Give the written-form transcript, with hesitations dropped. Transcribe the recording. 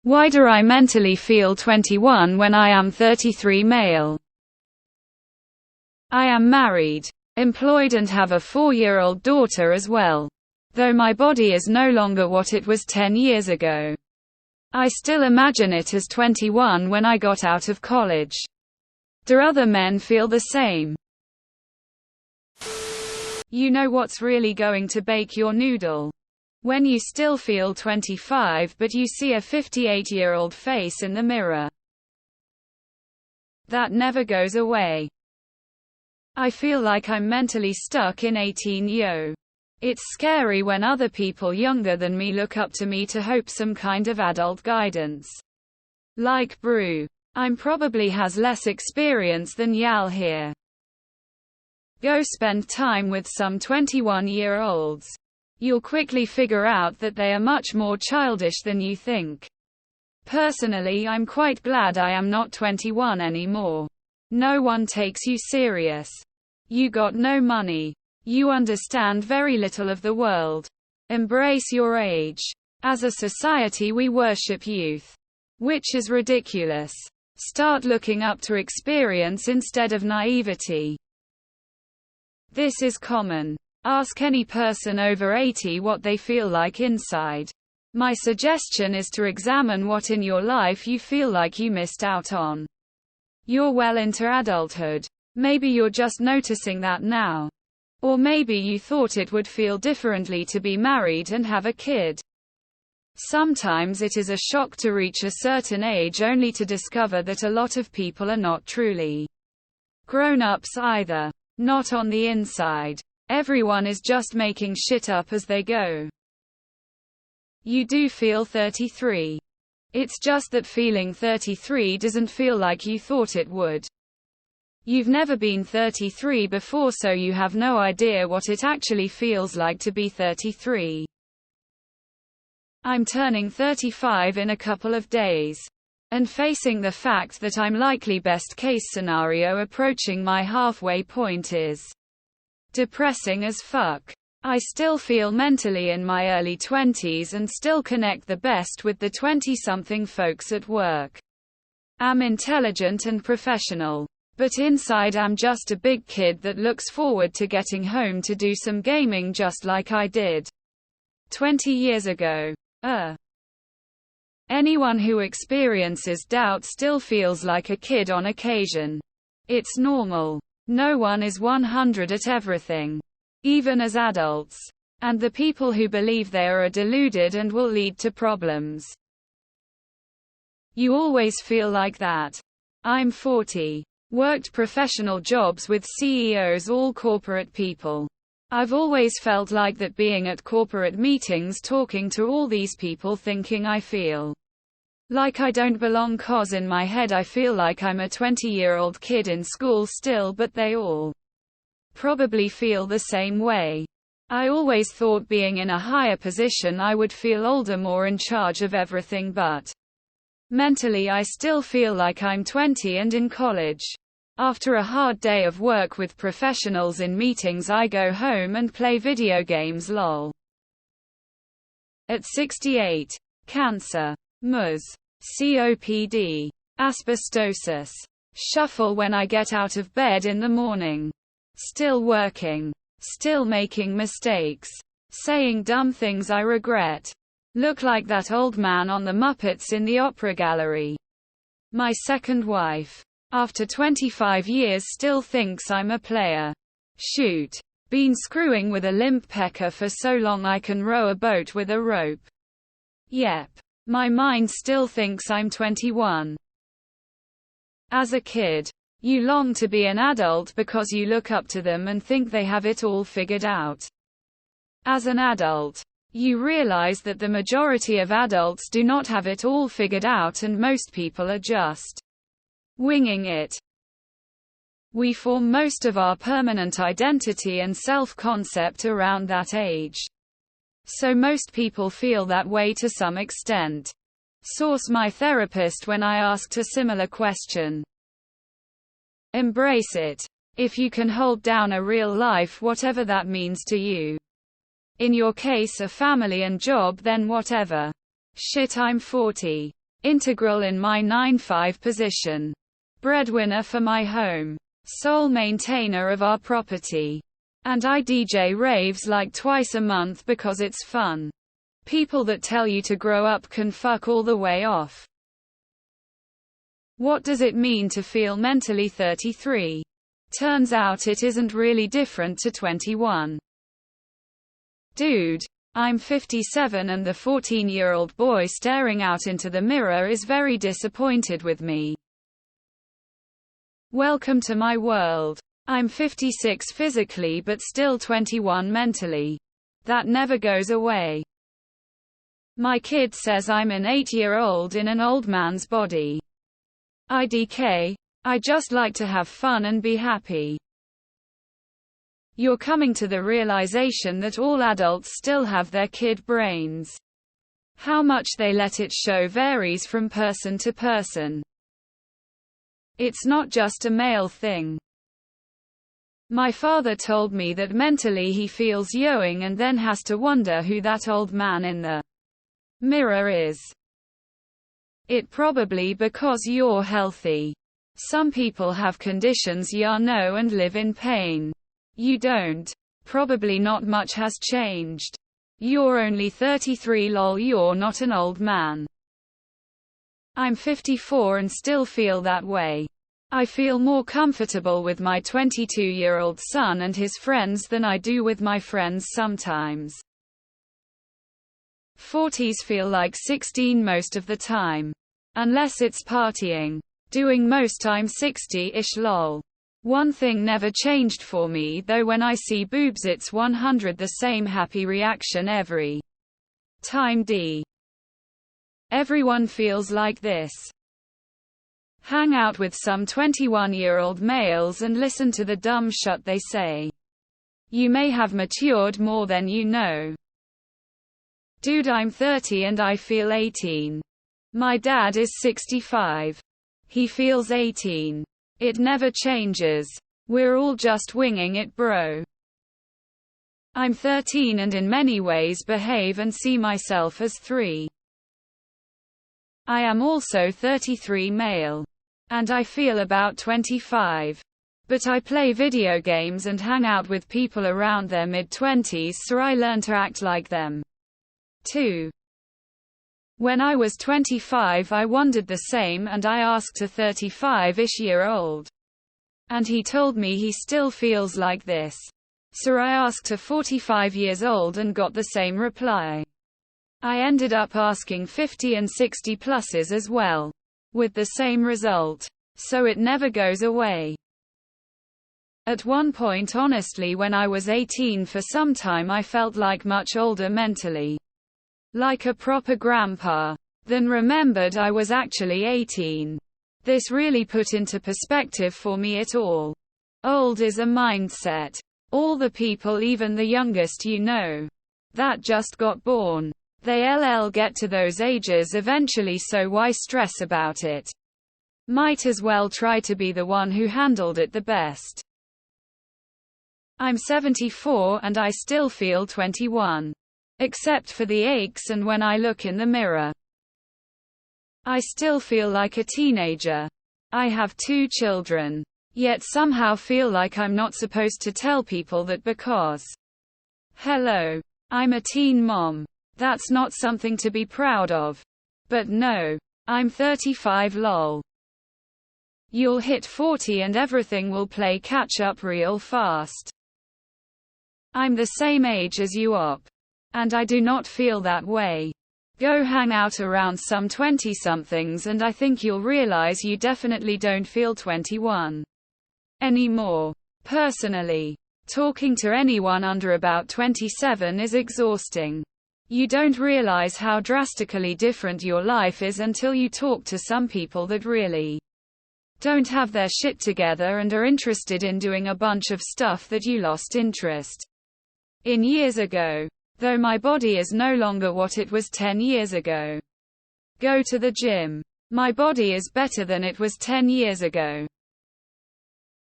Why do I mentally feel 21 when I am 33 male? I am married, employed and have a 4-year-old daughter as well. Though my body is no longer what it was 10 years ago. I still imagine it as 21 when I got out of college. Do other men feel the same? You know what's really going to bake your noodle? When you still feel 25 but you see a 58-year-old face in the mirror. That never goes away. I feel like I'm mentally stuck in 18-yo. It's scary when other people younger than me look up to me to hope some kind of adult guidance. Like Brew. I'm probably has less experience than Yal here. Go spend time with some 21-year-olds. You'll quickly figure out that they are much more childish than you think. Personally, I'm quite glad I am not 21 anymore. No one takes you serious. You got no money. You understand very little of the world. Embrace your age. As a society we worship youth. Which is ridiculous. Start looking up to experience instead of naivety. This is common. Ask any person over 80 what they feel like inside. My suggestion is to examine what in your life you feel like you missed out on. You're well into adulthood. Maybe you're just noticing that now. Or maybe you thought it would feel differently to be married and have a kid. Sometimes it is a shock to reach a certain age only to discover that a lot of people are not truly grown-ups either. Not on the inside. Everyone is just making shit up as they go. You do feel 33. It's just that feeling 33 doesn't feel like you thought it would. You've never been 33 before, so you have no idea what it actually feels like to be 33. I'm turning 35 in a couple of days. And facing the fact that I'm likely best case scenario approaching my halfway point is depressing as fuck. I still feel mentally in my early 20s and still connect the best with the 20-something folks at work. I'm intelligent and professional. But inside I'm just a big kid that looks forward to getting home to do some gaming just like I did 20 years ago. Anyone who experiences doubt still feels like a kid on occasion. It's normal. No one is 100 at everything. Even as adults. And the people who believe they are deluded and will lead to problems. You always feel like that. I'm 40. Worked professional jobs with CEOs, all corporate people. I've always felt like that, being at corporate meetings talking to all these people, thinking I feel like I don't belong, 'cause in my head I feel like I'm a 20-year-old kid in school still, but they all probably feel the same way. I always thought being in a higher position I would feel older, more in charge of everything, but mentally I still feel like I'm 20 and in college. After a hard day of work with professionals in meetings, I go home and play video games, lol. At 68. Cancer. Ms. COPD. Asbestosis. Shuffle when I get out of bed in the morning. Still working. Still making mistakes. Saying dumb things I regret. Look like that old man on the Muppets in the opera gallery. My second wife. After 25 years still thinks I'm a player. Shoot. Been screwing with a limp pecker for so long I can row a boat with a rope. Yep. My mind still thinks I'm 21. As a kid, you long to be an adult because you look up to them and think they have it all figured out. As an adult, you realize that the majority of adults do not have it all figured out and most people are just winging it. We form most of our permanent identity and self-concept around that age. So most people feel that way to some extent. Source: my therapist when I asked a similar question. Embrace it. If you can hold down a real life, whatever that means to you. In your case, a family and job, then whatever. Shit, I'm 40. Integral in my 9-5 position. Breadwinner for my home. Sole maintainer of our property. And I DJ raves like twice a month because it's fun. People that tell you to grow up can fuck all the way off. What does it mean to feel mentally 33? Turns out it isn't really different to 21. Dude, I'm 57 and the 14-year-old boy staring out into the mirror is very disappointed with me. Welcome to my world. I'm 56 physically but still 21 mentally. That never goes away. My kid says I'm an 8-year-old in an old man's body. IDK, I just like to have fun and be happy. You're coming to the realization that all adults still have their kid brains. How much they let it show varies from person to person. It's not just a male thing. My father told me that mentally he feels young and then has to wonder who that old man in the mirror is. It probably because you're healthy. Some people have conditions you know and live in pain. You don't. Probably not much has changed. You're only 33 lol, you're not an old man. I'm 54 and still feel that way. I feel more comfortable with my 22-year-old son and his friends than I do with my friends sometimes. 40s feel like 16 most of the time. Unless it's partying. Doing most I'm 60-ish lol. One thing never changed for me though, when I see boobs it's 100 the same happy reaction every time. Everyone feels like this. Hang out with some 21-year-old males and listen to the dumb shit they say. You may have matured more than you know. Dude, I'm 30 and I feel 18. My dad is 65. He feels 18. It never changes. We're all just winging it, bro. I'm 13 and in many ways behave and see myself as 3. I am also 33 male. And I feel about 25. But I play video games and hang out with people around their mid-20s, so I learn to act like them too. When I was 25 I wondered the same and I asked a 35-ish-year-old. And he told me he still feels like this. So I asked a 45 years old and got the same reply. I ended up asking 50 and 60 pluses as well. With the same result. So it never goes away. At one point, honestly, when I was 18 for some time I felt like much older mentally. Like a proper grandpa. Then remembered I was actually 18. This really put into perspective for me it all. Old is a mindset. All the people, even the youngest you know, that just got born, they get to those ages eventually, so why stress about it? Might as well try to be the one who handled it the best. I'm 74 and I still feel 21. Except for the aches and when I look in the mirror. I still feel like a teenager. I have 2 children. Yet somehow feel like I'm not supposed to tell people that because, hello, I'm a teen mom. That's not something to be proud of. But no. I'm 35 lol. You'll hit 40 and everything will play catch up real fast. I'm the same age as you op. And I do not feel that way. Go hang out around some 20-somethings and I think you'll realize you definitely don't feel 21 anymore. Personally, talking to anyone under about 27 is exhausting. You don't realize how drastically different your life is until you talk to some people that really don't have their shit together and are interested in doing a bunch of stuff that you lost interest in years ago. Though my body is no longer what it was 10 years ago. Go to the gym. My body is better than it was 10 years ago.